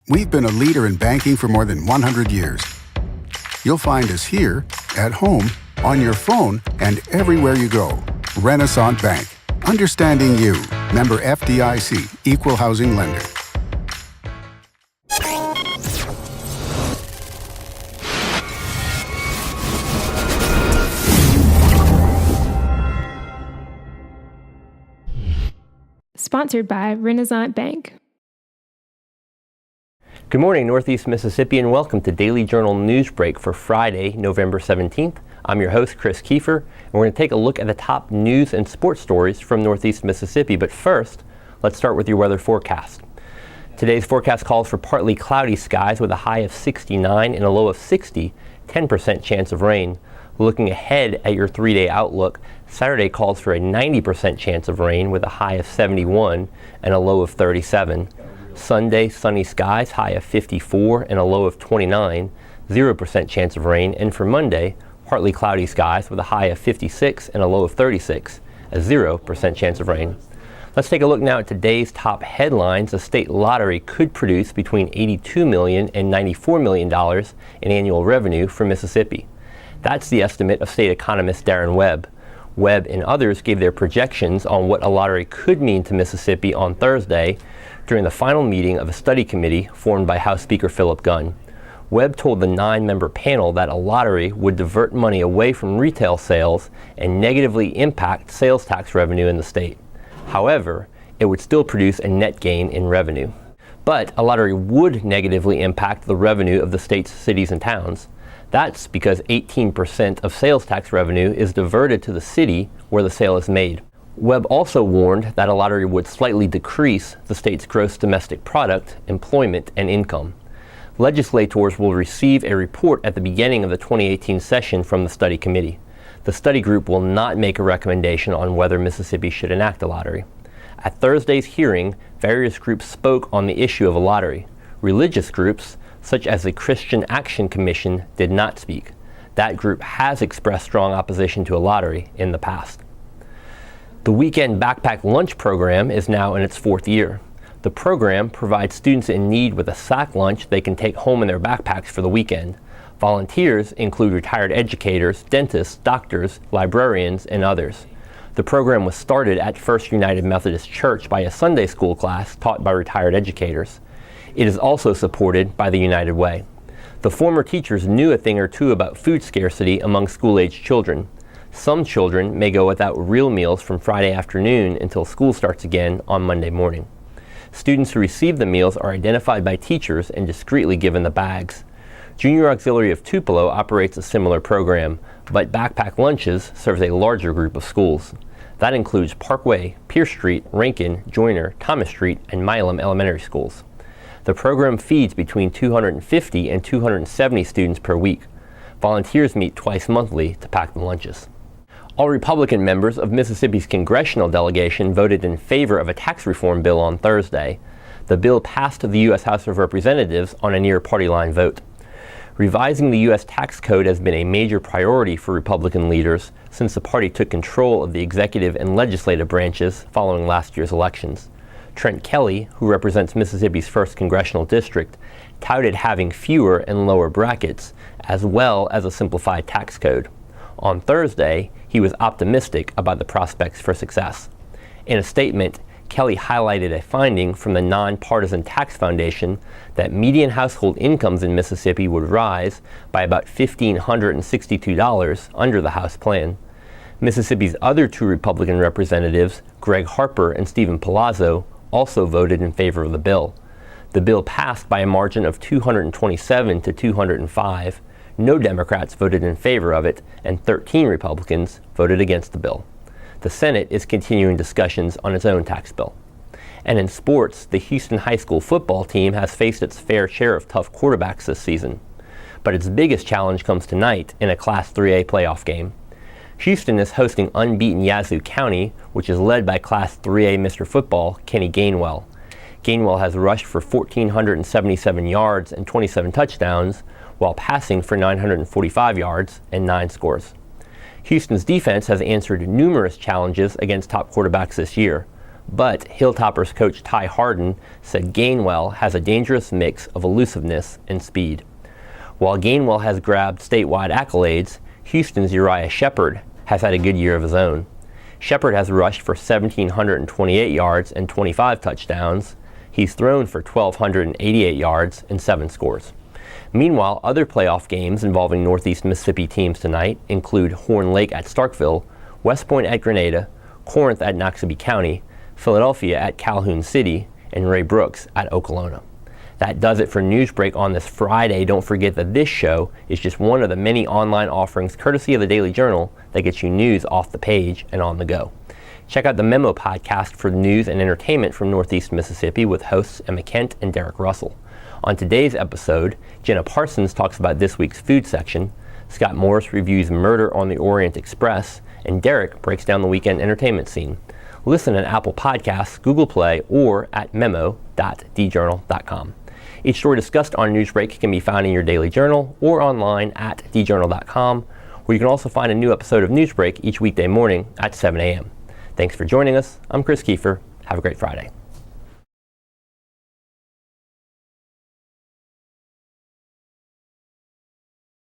We've been a leader in banking for more than 100 years. You'll find us here, at home, on your phone, and everywhere you go. Renaissance Bank. Understanding you. Member FDIC. Equal housing lender. Sponsored by Renaissance Bank. Good morning, Northeast Mississippi, and welcome to Daily Journal Newsbreak for Friday, November 17th. I'm your host, Chris Kiefer, and we're going to take a look at the top news and sports stories from Northeast Mississippi. But first, let's start with your weather forecast. Today's forecast calls for partly cloudy skies with a high of 69 and a low of 60, 10% chance of rain. Looking ahead at your 3-day outlook, Saturday calls for a 90% chance of rain with a high of 71 and a low of 37. Sunday, sunny skies, high of 54 and a low of 29, 0% chance of rain. And for Monday, partly cloudy skies with a high of 56 and a low of 36, a 0% chance of rain. Let's take a look now at today's top headlines. The state lottery could produce between $82 million and $94 million in annual revenue for Mississippi. That's the estimate of state economist Darren Webb. Webb and others gave their projections on what a lottery could mean to Mississippi on Thursday during the final meeting of a study committee formed by House Speaker Philip Gunn. Webb told the 9-member panel that a lottery would divert money away from retail sales and negatively impact sales tax revenue in the state. However, it would still produce a net gain in revenue. But a lottery would negatively impact the revenue of the state's cities and towns. That's because 18% of sales tax revenue is diverted to the city where the sale is made. Webb also warned that a lottery would slightly decrease the state's gross domestic product, employment, and income. Legislators will receive a report at the beginning of the 2018 session from the study committee. The study group will not make a recommendation on whether Mississippi should enact a lottery. At Thursday's hearing, various groups spoke on the issue of a lottery. Religious groups, such as the Christian Action Commission, did not speak. That group has expressed strong opposition to a lottery in the past. The weekend backpack lunch program is now in its 4th year. The program provides students in need with a sack lunch they can take home in their backpacks for the weekend. Volunteers include retired educators, dentists, doctors, librarians, and others. The program was started at First United Methodist Church by a Sunday school class taught by retired educators. It is also supported by the United Way. The former teachers knew a thing or two about food scarcity among school-aged children. Some children may go without real meals from Friday afternoon until school starts again on Monday morning. Students who receive the meals are identified by teachers and discreetly given the bags. Junior Auxiliary of Tupelo operates a similar program, but Backpack Lunches serves a larger group of schools. That includes Parkway, Pierce Street, Rankin, Joyner, Thomas Street, and Milam Elementary Schools. The program feeds between 250 and 270 students per week. Volunteers meet twice monthly to pack the lunches. All Republican members of Mississippi's congressional delegation voted in favor of a tax reform bill on Thursday. The bill passed the U.S. House of Representatives on a near party line vote. Revising the U.S. tax code has been a major priority for Republican leaders since the party took control of the executive and legislative branches following last year's elections. Trent Kelly, who represents Mississippi's 1st congressional district, touted having fewer and lower brackets, as well as a simplified tax code. On Thursday, he was optimistic about the prospects for success. In a statement, Kelly highlighted a finding from the Nonpartisan Tax Foundation that median household incomes in Mississippi would rise by about $1,562 under the House plan. Mississippi's other 2 Republican representatives, Greg Harper and Stephen Palazzo, also voted in favor of the bill. The bill passed by a margin of 227 to 205. No Democrats voted in favor of it, and 13 Republicans voted against the bill. The Senate is continuing discussions on its own tax bill. And in sports, the Houston High School football team has faced its fair share of tough quarterbacks this season. But its biggest challenge comes tonight in a Class 3A playoff game. Houston is hosting unbeaten Yazoo County, which is led by Class 3A Mr. Football, Kenny Gainwell. Gainwell has rushed for 1,477 yards and 27 touchdowns, while passing for 945 yards and 9 scores. Houston's defense has answered numerous challenges against top quarterbacks this year. But Hilltoppers coach Ty Harden said Gainwell has a dangerous mix of elusiveness and speed. While Gainwell has grabbed statewide accolades, Houston's Uriah Shepard has had a good year of his own. Shepard has rushed for 1,728 yards and 25 touchdowns. He's thrown for 1,288 yards and 7 scores. Meanwhile, other playoff games involving Northeast Mississippi teams tonight include Horn Lake at Starkville, West Point at Grenada, Corinth at Noxubee County, Philadelphia at Calhoun City, and Ray Brooks at Okolona. That does it for Newsbreak on this Friday. Don't forget that this show is just one of the many online offerings courtesy of the Daily Journal that gets you news off the page and on the go. Check out the Memo podcast for news and entertainment from Northeast Mississippi with hosts Emma Kent and Derek Russell. On today's episode, Jenna Parsons talks about this week's food section, Scott Morris reviews Murder on the Orient Express, and Derek breaks down the weekend entertainment scene. Listen on Apple Podcasts, Google Play, or at memo.djournal.com. Each story discussed on Newsbreak can be found in your Daily Journal or online at djournal.com, where you can also find a new episode of Newsbreak each weekday morning at 7 a.m. Thanks for joining us. I'm Chris Kiefer. Have a great Friday.